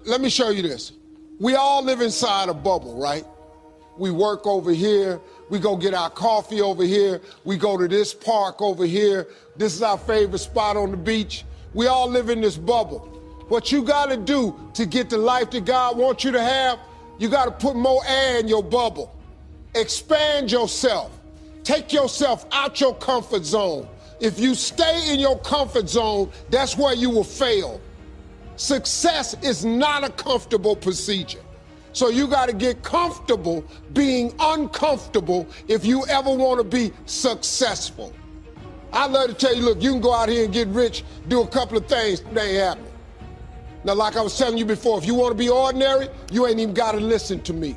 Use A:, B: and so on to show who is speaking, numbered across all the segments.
A: Let me show you this. We all live inside a bubble, right? We work over here. We go get our coffee over here. We go to this park over here. This is our favorite spot on the beach. We all live in this bubble. What you got to do to get the life that God wants you to have, you got to put more air in your bubble. Expand yourself. Take yourself out your comfort zone. If you stay in your comfort zone, that's where you will fail. Success is not a comfortable procedure. So you got to get comfortable being uncomfortable if you ever want to be successful. I'd love to tell you, look, you can go out here and get rich, do a couple of things, they ain't happening. Now, like I was telling you before, if you want to be ordinary, you ain't even got to listen to me.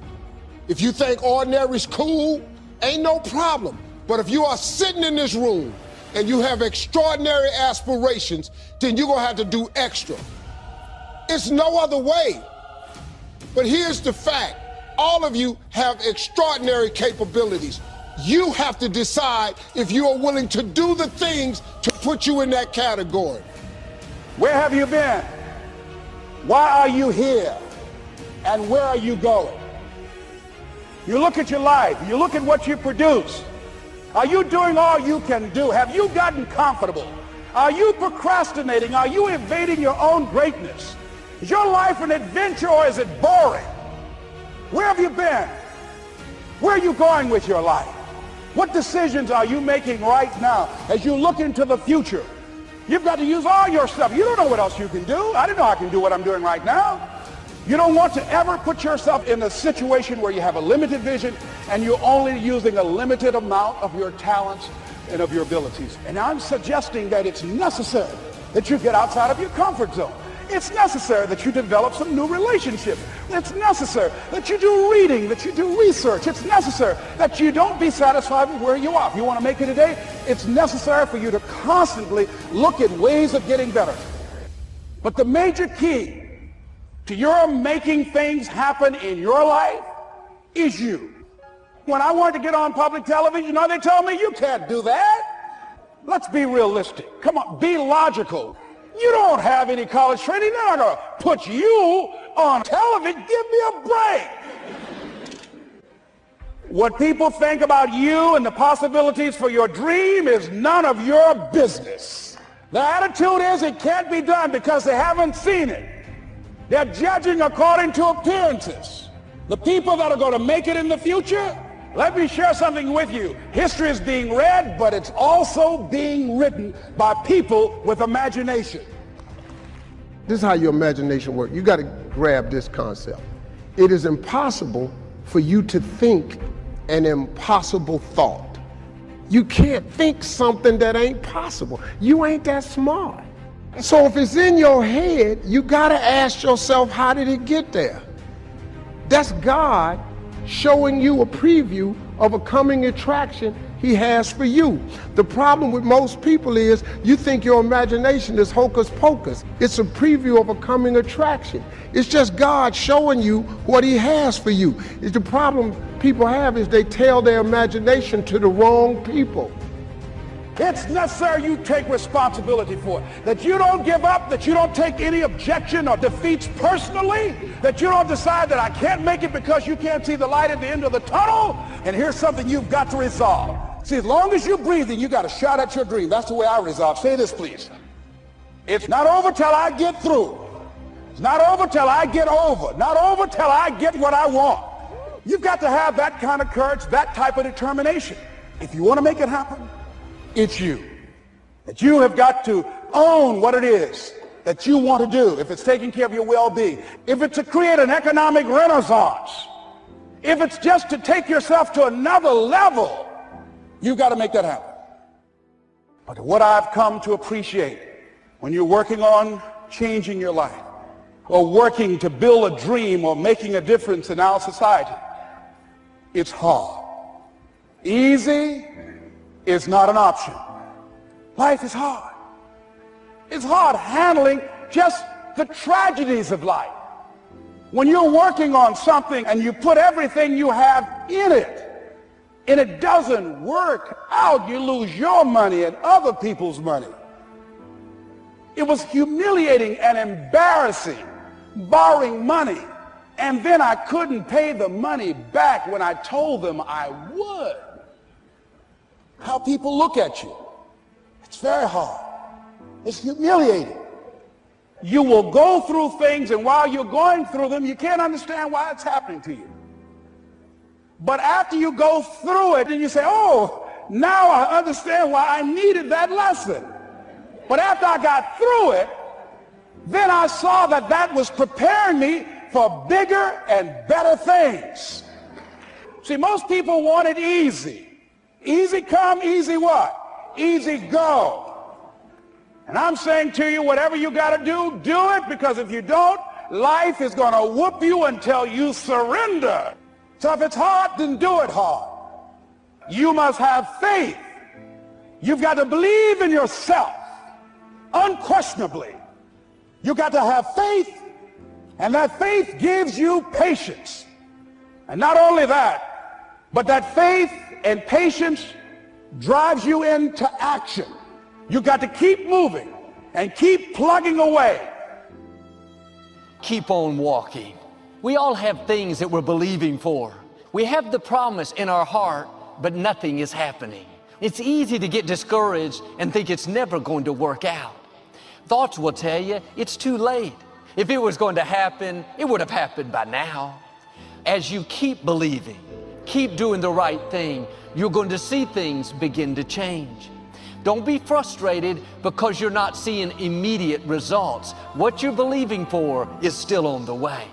A: If you think ordinary is cool, ain't no problem. But if you are sitting in this room and you have extraordinary aspirations, then you're going to have to do extra. It's no other way. But here's the fact. All of you have extraordinary capabilities. You have to decide if you are willing to do the things to put you in that category.
B: Where have you been? Why are you here? And where are you going? You look at your life. You look at what you produce. Are you doing all you can do? Have you gotten comfortable? Are you procrastinating? Are you evading your own greatness? Is your life an adventure or is it boring? Where have you been? Where are you going with your life? What decisions are you making right now as you look into the future? You've got to use all your stuff. You don't know what else you can do. I didn't know I can do what I'm doing right now. You don't want to ever put yourself in a situation where you have a limited vision and you're only using a limited amount of your talents and of your abilities. And I'm suggesting that it's necessary that you get outside of your comfort zone. It's necessary that you develop some new relationships. It's necessary that you do reading, that you do research. It's necessary that you don't be satisfied with where you are. If you want to make it today, it's necessary for you to constantly look at ways of getting better. But the major key to your making things happen in your life is you. When I wanted to get on public television, you know, they told me, you can't do that. Let's be realistic. Come on, be logical. You don't have any college training. They're not going to put you on television. Give me a break. What people think about you and the possibilities for your dream is none of your business. The attitude is it can't be done because they haven't seen it. They're judging according to appearances. The people that are going to make it in the future, let me share something with you. History is being read, but it's also being written by people with imagination.
A: This is how your imagination works. You got to grab this concept. It is impossible for you to think an impossible thought. You can't think something that ain't possible. You ain't that smart. So if it's in your head, you got to ask yourself, how did it get there? That's God showing you a preview of a coming attraction he has for you. The problem with most people is you think your imagination is hocus pocus. It's a preview of a coming attraction. It's just God showing you what he has for you. The problem people have is they tell their imagination to the wrong people.
B: It's necessary you take responsibility for it. That you don't give up, that you don't take any objection or defeats personally, that you don't decide that I can't make it because you can't see the light at the end of the tunnel. And here's something you've got to resolve. See, as long as you're breathing, you got a shot at your dream. That's the way I resolve. Say this, please. It's not over till I get through. It's not over till I get over. Not over till I get what I want. You've got to have that kind of courage, that type of determination. If you want to make it happen, it's you. That you have got to own what it is that you want to do. If it's taking care of your well-being, if it's to create an economic renaissance, if it's just to take yourself to another level, you've got to make that happen. But what I've come to appreciate when you're working on changing your life or working to build a dream or making a difference in our society, it's hard. Easy is not an option. Life is hard. It's hard handling just the tragedies of life. When you're working on something and you put everything you have in it, and it doesn't work out, you lose your money and other people's money. It was humiliating and embarrassing borrowing money, and then I couldn't pay the money back when I told them I would. How people look at you. It's very hard. It's humiliating. You will go through things, and while you're going through them, you can't understand why it's happening to you. But after you go through it, and you say, oh, now I understand why I needed that lesson. But after I got through it, then I saw that that was preparing me for bigger and better things. See, most people want it easy. Easy come, easy what? Easy go. And I'm saying to you, whatever you got to do, do it, because if you don't, life is going to whoop you until you surrender. So if it's hard, then do it hard. You must have faith. You've got to believe in yourself, unquestionably. You've got to have faith, and that faith gives you patience. And not only that, but that faith and patience drives you into action. You've got to keep moving and keep plugging away.
C: Keep on walking. We all have things that we're believing for. We have the promise in our heart, but nothing is happening. It's easy to get discouraged and think it's never going to work out. Thoughts will tell you it's too late. If it was going to happen, it would have happened by now. As you keep believing, keep doing the right thing, you're going to see things begin to change. Don't be frustrated because you're not seeing immediate results. What you're believing for is still on the way.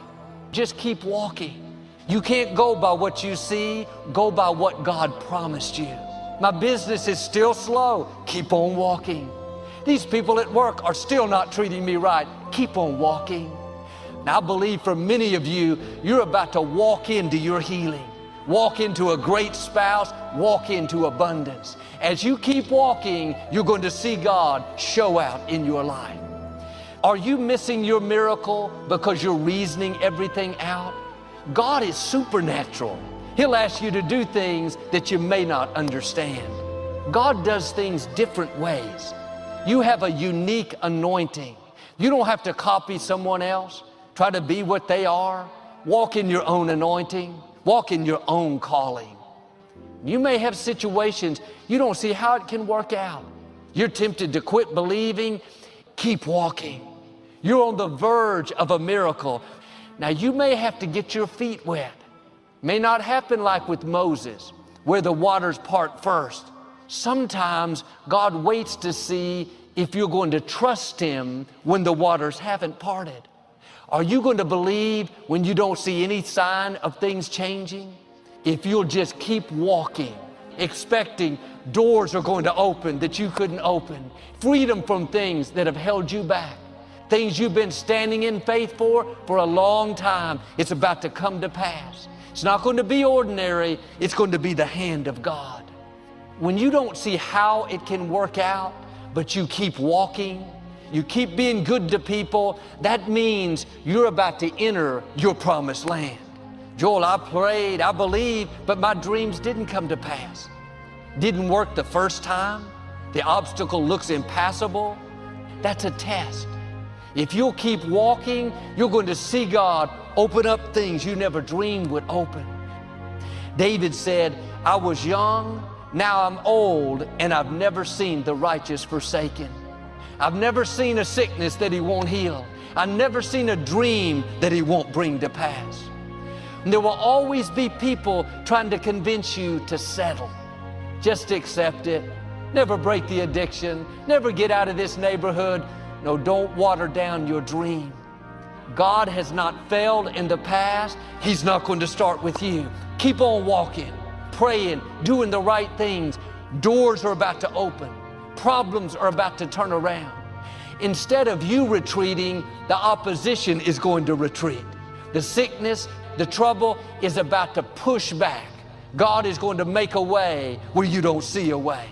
C: Just keep walking. You can't go by what you see, go by what God promised you. My business is still slow. Keep on walking. These people at work are still not treating me right. Keep on walking. Now, I believe for many of you, you're about to walk into your healing. Walk into a great spouse, walk into abundance. As you keep walking, you're going to see God show out in your life. Are you missing your miracle because you're reasoning everything out? God is supernatural. He'll ask you to do things that you may not understand. God does things different ways. You have a unique anointing. You don't have to copy someone else, try to be what they are. Walk in your own anointing. Walk in your own calling. You may have situations you don't see how it can work out. You're tempted to quit believing. Keep walking. You're on the verge of a miracle. Now, you may have to get your feet wet. May not happen like with Moses, where the waters part first. Sometimes God waits to see if you're going to trust Him when the waters haven't parted. Are you going to believe when you don't see any sign of things changing? If you'll just keep walking, expecting doors are going to open that you couldn't open, freedom from things that have held you back, things you've been standing in faith for a long time, it's about to come to pass. It's not going to be ordinary, it's going to be the hand of God. When you don't see how it can work out, but you keep walking, you keep being good to people, that means you're about to enter your promised land. Joel, I prayed, I believed, but my dreams didn't come to pass. Didn't work the first time. The obstacle looks impassable. That's a test. If you'll keep walking, you're going to see God open up things you never dreamed would open. David said, I was young, now I'm old, and I've never seen the righteous forsaken. I've never seen a sickness that He won't heal. I've never seen a dream that He won't bring to pass. And there will always be people trying to convince you to settle. Just accept it. Never break the addiction. Never get out of this neighborhood. No, don't water down your dream. God has not failed in the past. He's not going to start with you. Keep on walking, praying, doing the right things. Doors are about to open. Problems are about to turn around. Instead of you retreating, the opposition is going to retreat. The sickness, the trouble is about to push back. God is going to make a way where you don't see a way.